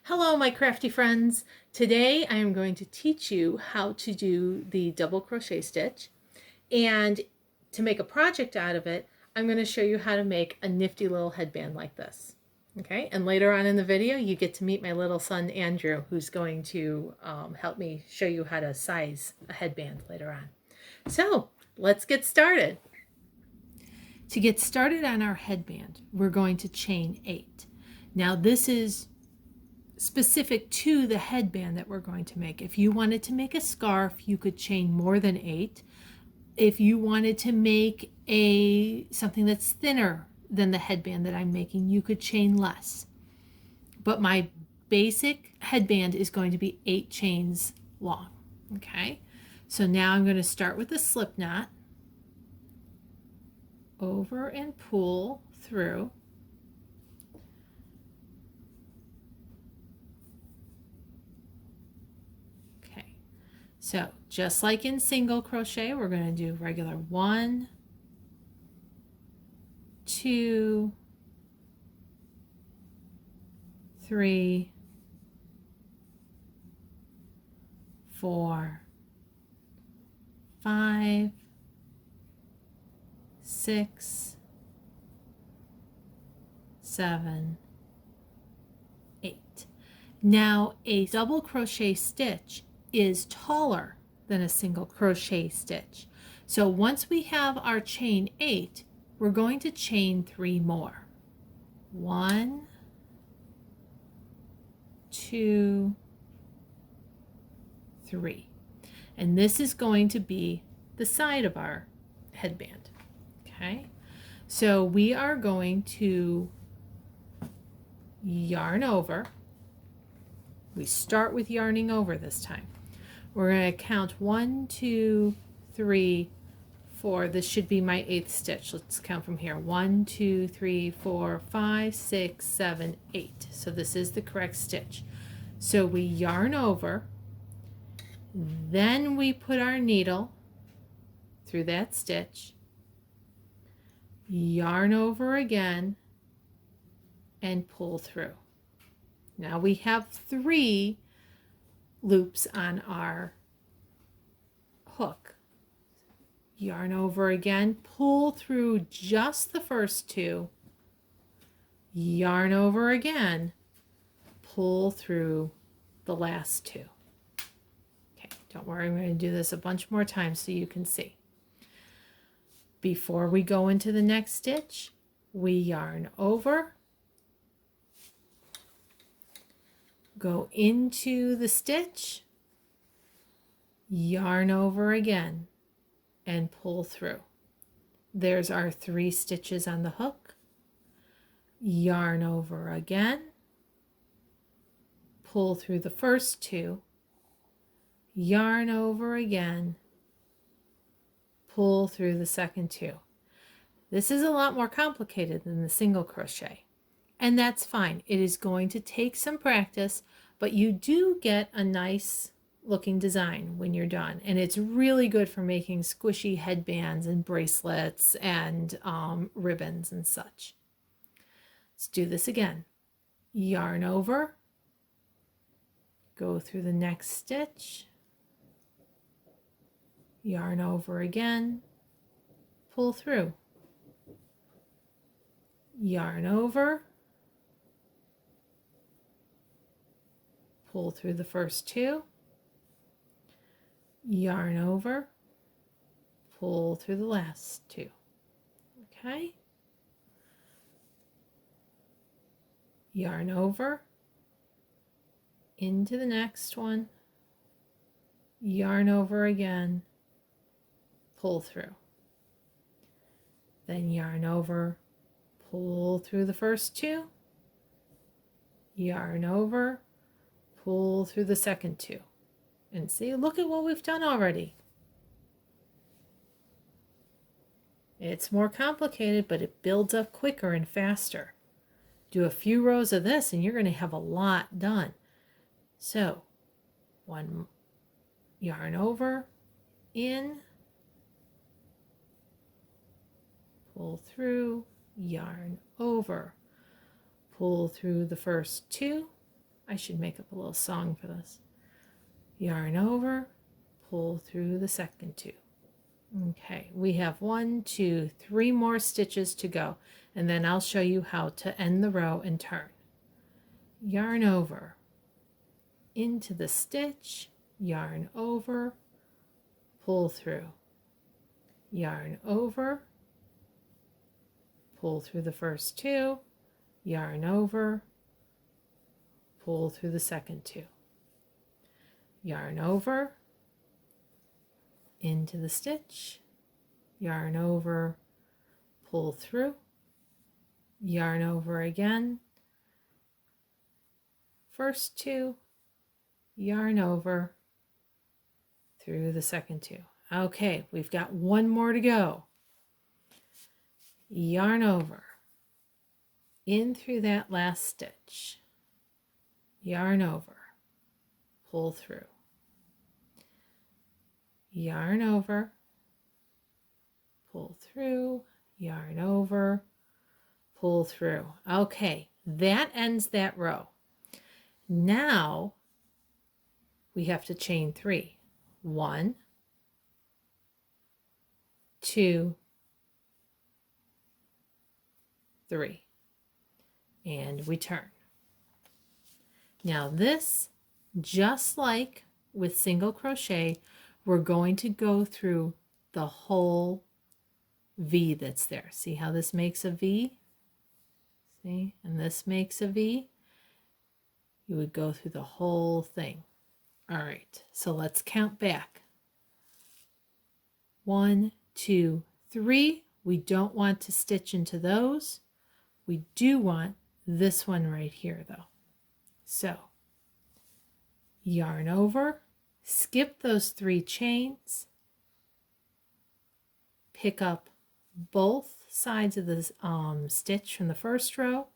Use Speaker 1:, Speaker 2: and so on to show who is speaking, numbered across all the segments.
Speaker 1: Hello, my crafty friends. Today I am going to teach you how to do the double crochet stitch, and to make a project out of it, I'm going to show you how to make a nifty little headband like this. Okay, and later on in the video you get to meet my little son Andrew, who's going to help me show you how to size a headband later on. So let's get started. To get started on our headband, we're going to chain 8. Now this is specific to the headband that we're going to make. If you wanted to make a scarf, you could chain more than 8. If you wanted to make something that's thinner than the headband that I'm making, you could chain less. But my basic headband is going to be 8 chains long. Okay, so now I'm going to start with a slip knot, over and pull through. So just like in single crochet, we're going to do regular 1, 2, 3, 4, 5, 6, 7, 8. Now a double crochet stitch is taller than a single crochet stitch. So once we have our chain 8, we're going to chain 3 more. 1, 2, 3. And this is going to be the side of our headband. Okay, so we are going to yarn over. We start with yarning over this time. We're going to count 1, 2, 3, 4. This should be my 8th stitch. Let's count from here. 1, 2, 3, 4, 5, 6, 7, 8. So this is the correct stitch. So we yarn over, then we put our needle through that stitch, yarn over again, and pull through. Now we have 3 loops on our hook. Yarn over again, pull through just the first 2, yarn over again, pull through the last 2. Okay, don't worry, I'm going to do this a bunch more times so you can see. Before we go into the next stitch, we yarn over, go into the stitch, yarn over again, and pull through. There's our 3 stitches on the hook. Yarn over again, pull through the first 2, yarn over again, pull through the second 2. This is a lot more complicated than the single crochet. And that's fine. It is going to take some practice, but you do get a nice looking design when you're done. And it's really good for making squishy headbands and bracelets and ribbons and such. Let's do this again. Yarn over, go through the next stitch, yarn over again, pull through, yarn over, pull through the first 2, yarn over, pull through the last 2. Okay, yarn over, into the next one, yarn over again, pull through, then yarn over, pull through the first 2, yarn over, pull through the second 2. And see, look at what we've done already. It's more complicated, but it builds up quicker and faster. Do a few rows of this and you're going to have a lot done. So 1, yarn over, in, pull through, yarn over, pull through the first 2, I should make up a little song for this. Yarn over, pull through the second 2. Okay, we have 1, 2, 3 more stitches to go, and then I'll show you how to end the row and turn. Yarn over, into the stitch, yarn over, pull through, yarn over, pull through the first 2, yarn over, pull through the second 2, yarn over, into the stitch, yarn over, pull through, yarn over again, first 2, yarn over, through the second 2. Okay, we've got 1 more to go. Yarn over, in through that last stitch, yarn over, pull through, yarn over, pull through, yarn over, pull through. Okay, that ends that row. Now we have to chain 3. 1, 2, 3, and we turn. Now this, just like with single crochet, we're going to go through the whole V that's there. See how this makes a V? See? And this makes a V. You would go through the whole thing. All right, so let's count back. 1, 2, 3. We don't want to stitch into those. We do want this one right here though. So yarn over, skip those 3 chains, pick up both sides of the stitch from the first row,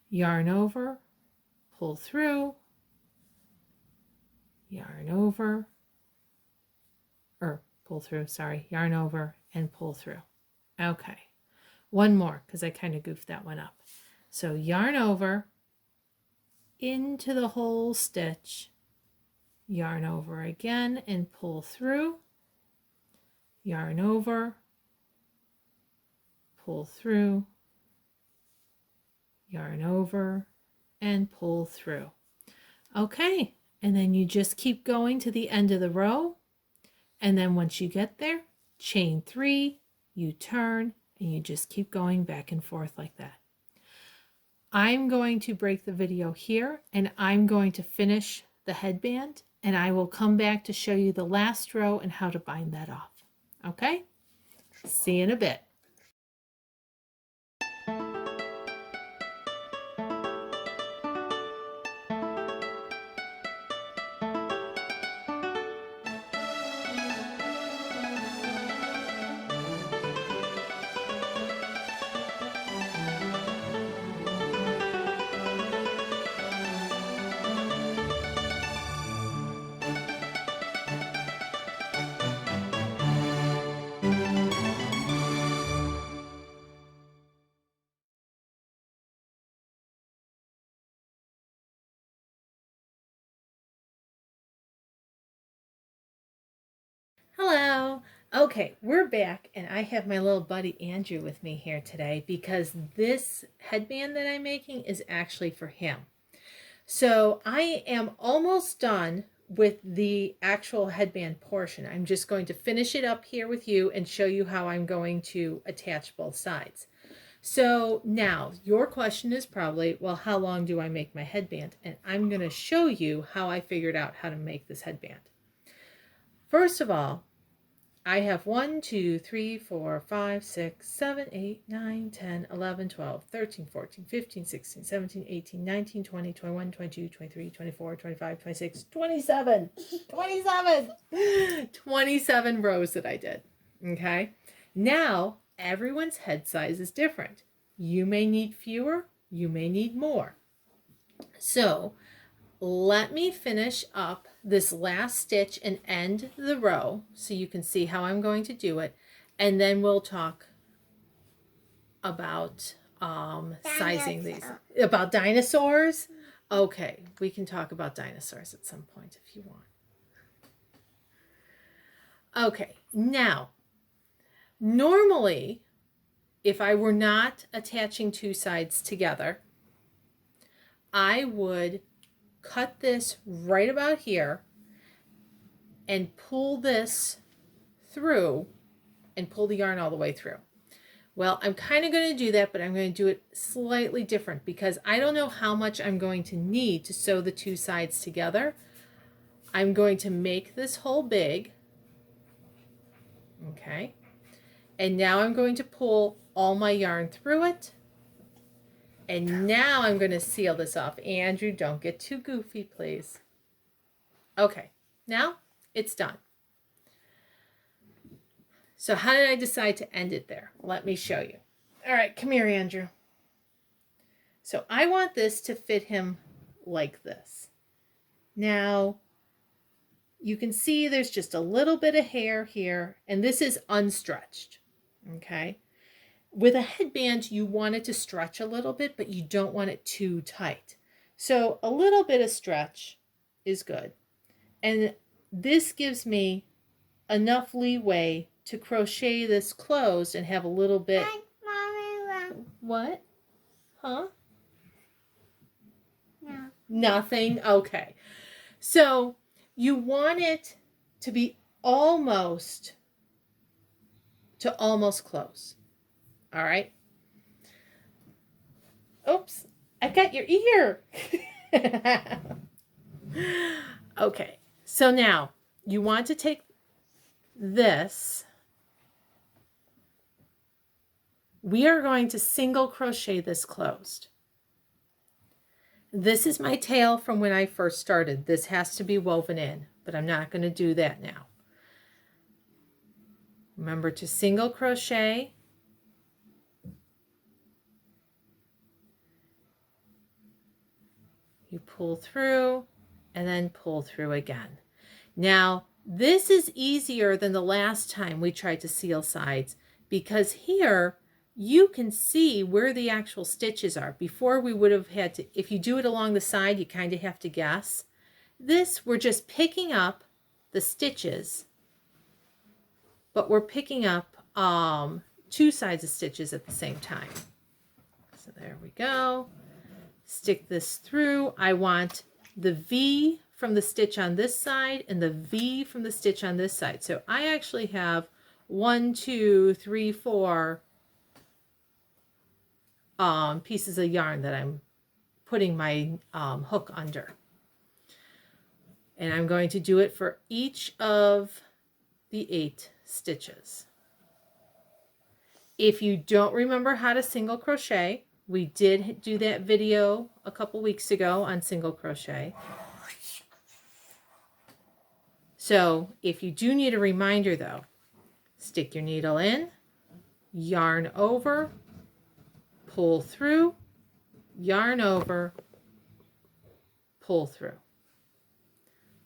Speaker 1: yarn over, pull through, yarn over, or pull through, sorry, yarn over and pull through. Okay, 1 more because I kind of goofed that one up. So yarn over, into the whole stitch, yarn over again and pull through, yarn over, pull through, yarn over, and pull through. Okay, and then you just keep going to the end of the row, and then once you get there, chain 3, you turn, and you just keep going back and forth like that. I'm going to break the video here, and I'm going to finish the headband, and I will come back to show you the last row and how to bind that off. Okay? See you in a bit. Hello. Okay, we're back, and I have my little buddy Andrew with me here today because this headband that I'm making is actually for him. So I am almost done with the actual headband portion. I'm just going to finish it up here with you and show you how I'm going to attach both sides. So now your question is probably, well, how long do I make my headband? And I'm going to show you how I figured out how to make this headband. First of all, I have 1, 2, 3, 4, 5, 6, 7, 8, 9, 10, 11, 12, 13, 14, 15, 16, 17, 18, 19, 20, 21, 22, 23, 24, 25, 26, 27, 27 rows that I did. Okay. Now everyone's head size is different. You may need fewer, you may need more. So let me finish up this last stitch and end the row so you can see how I'm going to do it, and then we'll talk about sizing these, about dinosaurs. Okay, we can talk about dinosaurs at some point if you want. Okay, now, normally, if I were not attaching two sides together, I would cut this right about here and pull this through and pull the yarn all the way through. Well, I'm kind of going to do that, but I'm going to do it slightly different because I don't know how much I'm going to need to sew the two sides together. I'm going to make this hole big. Okay. And now I'm going to pull all my yarn through it. And now I'm going to seal this off. Andrew, don't get too goofy, please. Okay. Now it's done. So how did I decide to end it there? Let me show you. All right, come here, Andrew. So I want this to fit him like this. Now, you can see there's just a little bit of hair here, and this is unstretched, okay? With a headband, you want it to stretch a little bit, but you don't want it too tight. So a little bit of stretch is good. And this gives me enough leeway to crochet this closed and have a little bit. What? Huh? No. Nothing? Okay. So you want it to be almost close. All right. Oops, I got your ear. Okay. So now you want to take this. We are going to single crochet this closed. This is my tail from when I first started. This has to be woven in, but I'm not going to do that now. Remember to single crochet. You pull through and then pull through again. Now, this is easier than the last time we tried to seal sides because here you can see where the actual stitches are. Before we would have had to, if you do it along the side, you kind of have to guess. This, we're just picking up the stitches, but we're picking up two sides of stitches at the same time. So there we go. Stick this through. I want the V from the stitch on this side and the V from the stitch on this side. So I actually have 1, 2, 3, 4 pieces of yarn that I'm putting my hook under. And I'm going to do it for each of the 8 stitches. If you don't remember how to single crochet, we did do that video a couple weeks ago on single crochet. So if you do need a reminder though, stick your needle in, yarn over, pull through, yarn over, pull through.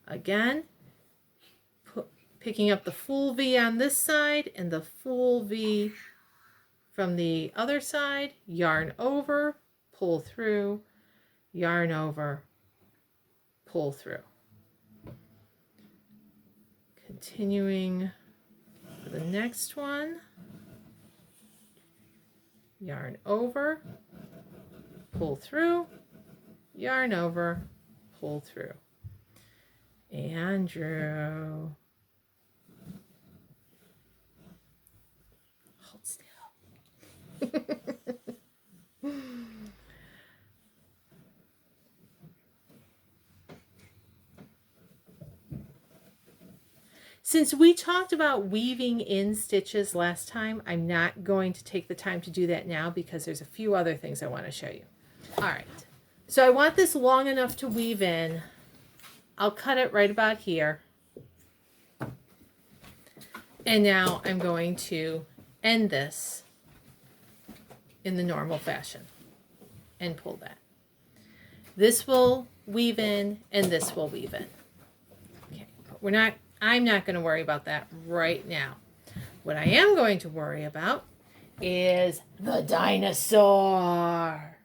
Speaker 1: Again, picking up the full V on this side and the full V from the other side, yarn over, pull through, yarn over, pull through. Continuing for the next one, yarn over, pull through, yarn over, pull through. Andrew, hold still. Since we talked about weaving in stitches last time, I'm not going to take the time to do that now because there's a few other things I want to show you. All right, so I want this long enough to weave in. I'll cut it right about here. And now I'm going to end this in the normal fashion and pull that. This will weave in and this will weave in. Okay, but I'm not going to worry about that right now. What I am going to worry about is the dinosaur.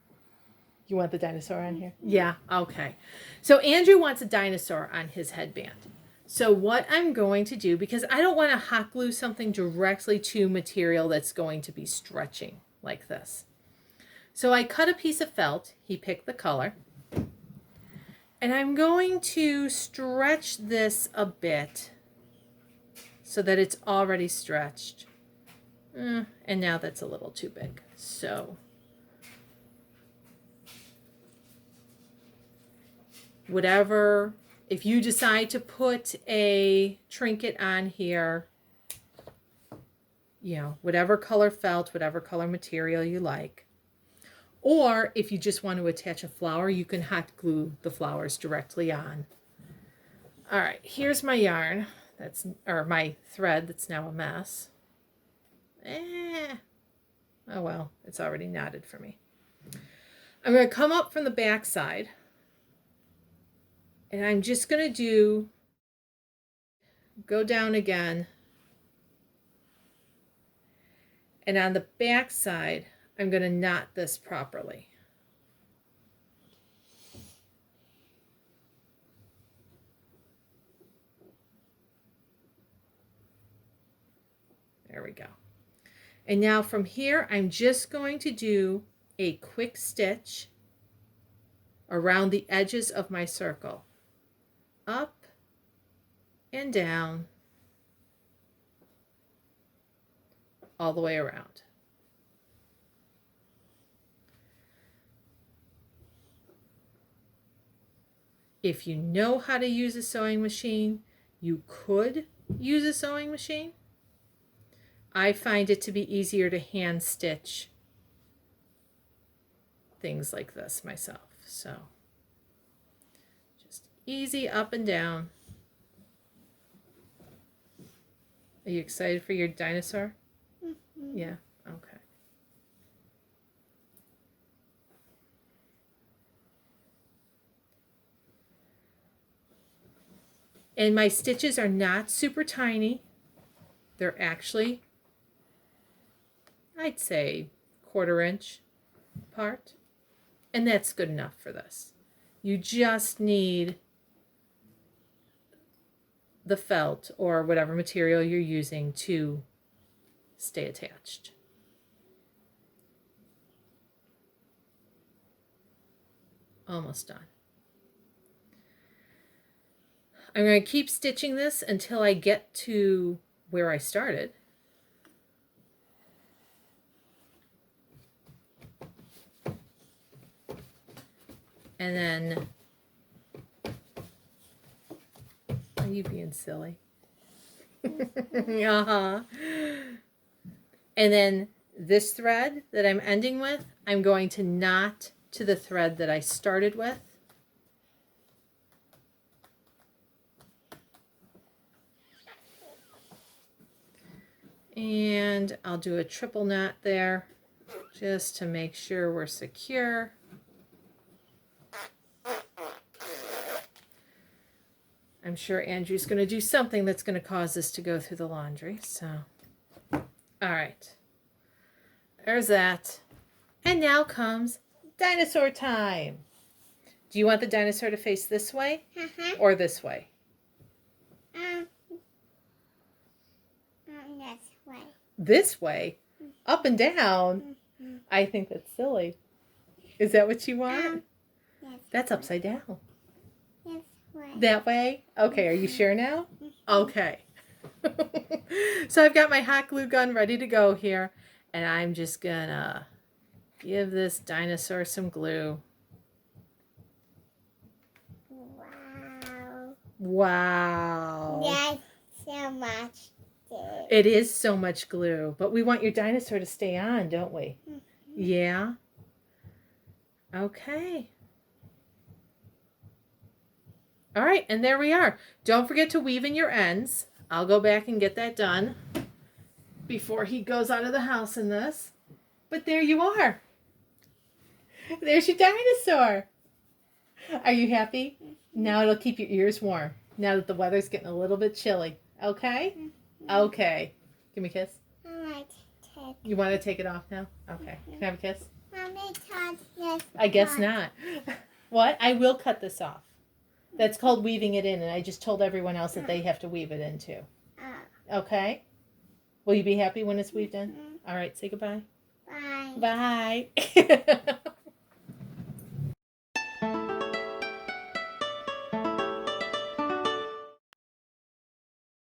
Speaker 1: You want the dinosaur on here? Yeah, okay. So Andrew wants a dinosaur on his headband. So what I'm going to do, because I don't want to hot glue something directly to material that's going to be stretching like this. So I cut a piece of felt. He picked the color. And I'm going to stretch this a bit so that it's already stretched. And now that's a little too big. So whatever, if you decide to put a trinket on here, you know, whatever color felt, whatever color material you like. Or if you just want to attach a flower, you can hot glue the flowers directly on. All right, here's my yarn, or my thread that's now a mess. Oh well, it's already knotted for me. I'm going to come up from the back side, and I'm just going to go down again, and on the back side, I'm going to knot this properly. There we go. And now from here, I'm just going to do a quick stitch around the edges of my circle. Up and down, all the way around. If you know how to use a sewing machine, you could use a sewing machine. I find it to be easier to hand stitch things like this myself. So just easy up and down. Are you excited for your dinosaur? Mm-hmm. Yeah, okay. And my stitches are not super tiny. They're actually, I'd say, 1/4 inch apart. And that's good enough for this. You just need the felt or whatever material you're using to stay attached. Almost done. I'm going to keep stitching this until I get to where I started. And then, are you being silly? Uh-huh. And then this thread that I'm ending with, I'm going to knot to the thread that I started with. And I'll do a triple knot there just to make sure we're secure. I'm sure Andrew's going to do something that's going to cause this to go through the laundry. So, all right. There's that. And now comes dinosaur time. Do you want the dinosaur to face this way or this way?
Speaker 2: This way.
Speaker 1: This way? Up and down? I think that's silly. Is that what you want? That's upside down.
Speaker 2: This way.
Speaker 1: That way? Okay, are you sure now? Okay. So I've got my hot glue gun ready to go here, and I'm just gonna give this dinosaur some glue.
Speaker 2: Wow.
Speaker 1: Wow.
Speaker 2: That's so much glue.
Speaker 1: It is so much glue, but we want your dinosaur to stay on, don't we? Yeah? Okay. All right, and there we are. Don't forget to weave in your ends. I'll go back and get that done before he goes out of the house in this. But there you are. There's your dinosaur. Are you happy? Now it'll keep your ears warm, now that the weather's getting a little bit chilly. Okay? Okay. Give me a kiss.
Speaker 2: I like to take.
Speaker 1: You want to take it off now? Okay. Can I have a kiss?
Speaker 2: Mommy, Yes.
Speaker 1: I guess not. What? I will cut this off. That's called weaving it in, and I just told everyone else that they have to weave it in too. Okay? Will you be happy when it's weaved in? All right, say goodbye.
Speaker 2: Bye.
Speaker 1: Bye.